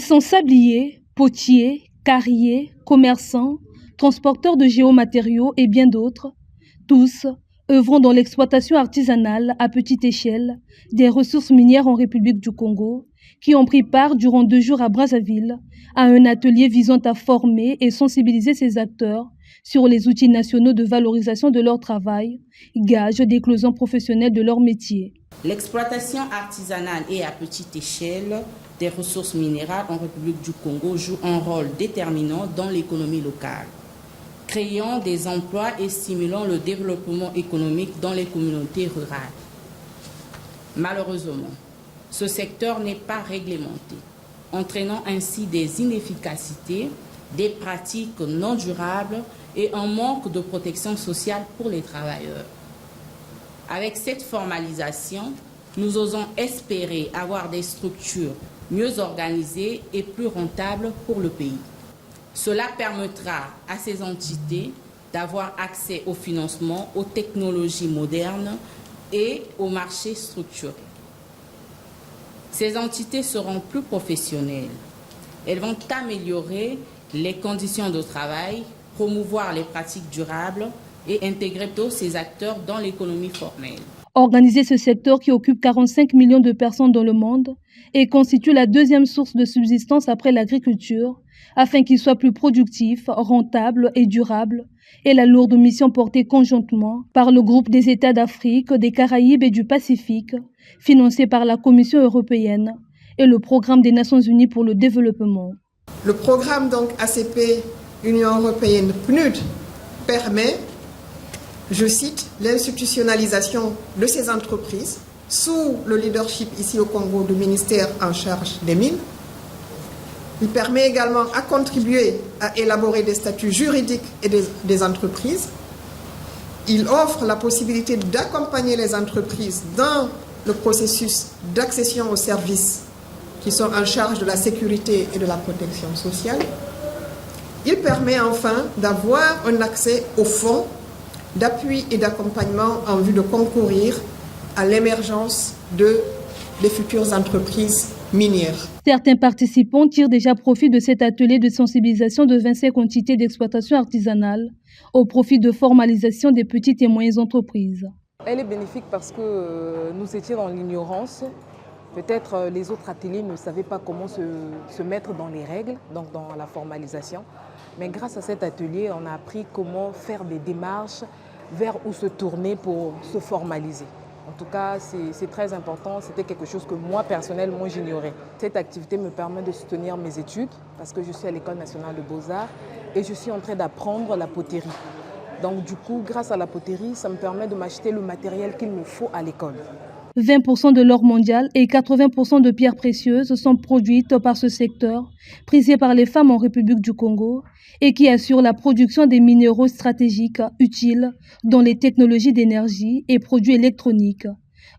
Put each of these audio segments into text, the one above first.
sont sabliers, potiers, carriers, commerçants, transporteurs de géomatériaux et bien d'autres, tous œuvrant dans l'exploitation artisanale à petite échelle des ressources minières en République du Congo, qui ont pris part durant 2 jours à Brazzaville à un atelier visant à former et sensibiliser ces acteurs sur les outils nationaux de valorisation de leur travail, gage d'éclosion professionnelle de leur métier. L'exploitation artisanale et à petite échelle des ressources minérales en République du Congo joue un rôle déterminant dans l'économie locale, créant des emplois et stimulant le développement économique dans les communautés rurales. Malheureusement, ce secteur n'est pas réglementé, entraînant ainsi des inefficacités, des pratiques non durables et un manque de protection sociale pour les travailleurs. Avec cette formalisation, nous osons espérer avoir des structures mieux organisées et plus rentables pour le pays. Cela permettra à ces entités d'avoir accès au financement, aux technologies modernes et aux marchés structurés. Ces entités seront plus professionnelles. Elles vont améliorer les conditions de travail, promouvoir les pratiques durables et intégrer tous ces acteurs dans l'économie formelle. Organiser ce secteur qui occupe 45 millions de personnes dans le monde et constitue la 2e source de subsistance après l'agriculture, afin qu'il soit plus productif, rentable et durable, est la lourde mission portée conjointement par le groupe des États d'Afrique, des Caraïbes et du Pacifique, financé par la Commission européenne et le Programme des Nations Unies pour le développement. Le programme donc ACP Union européenne PNUD permet, je cite, l'institutionnalisation de ces entreprises sous le leadership ici au Congo du ministère en charge des mines. Il permet également à contribuer à élaborer des statuts juridiques et des entreprises. Il offre la possibilité d'accompagner les entreprises dans le processus d'accession aux services qui sont en charge de la sécurité et de la protection sociale. Il permet enfin d'avoir un accès aux fonds d'appui et d'accompagnement en vue de concourir à l'émergence des futures entreprises minières. Certains participants tirent déjà profit de cet atelier de sensibilisation de 25 entités d'exploitation artisanale au profit de formalisation des petites et moyennes entreprises. Elle est bénéfique parce que nous étions dans l'ignorance. Peut-être les autres ateliers ne savaient pas comment se mettre dans les règles, donc dans la formalisation. Mais grâce à cet atelier, on a appris comment faire des démarches, vers où se tourner pour se formaliser. En tout cas, c'est très important. C'était quelque chose que moi, personnellement, j'ignorais. Cette activité me permet de soutenir mes études parce que je suis à l'École nationale de beaux-arts et je suis en train d'apprendre la poterie. Donc du coup, grâce à la poterie, ça me permet de m'acheter le matériel qu'il me faut à l'école. 20% de l'or mondial et 80% de pierres précieuses sont produites par ce secteur, prisé par les femmes en République du Congo et qui assure la production des minéraux stratégiques utiles dans les technologies d'énergie et produits électroniques.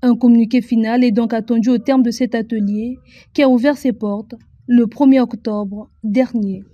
Un communiqué final est donc attendu au terme de cet atelier qui a ouvert ses portes le 1er octobre dernier.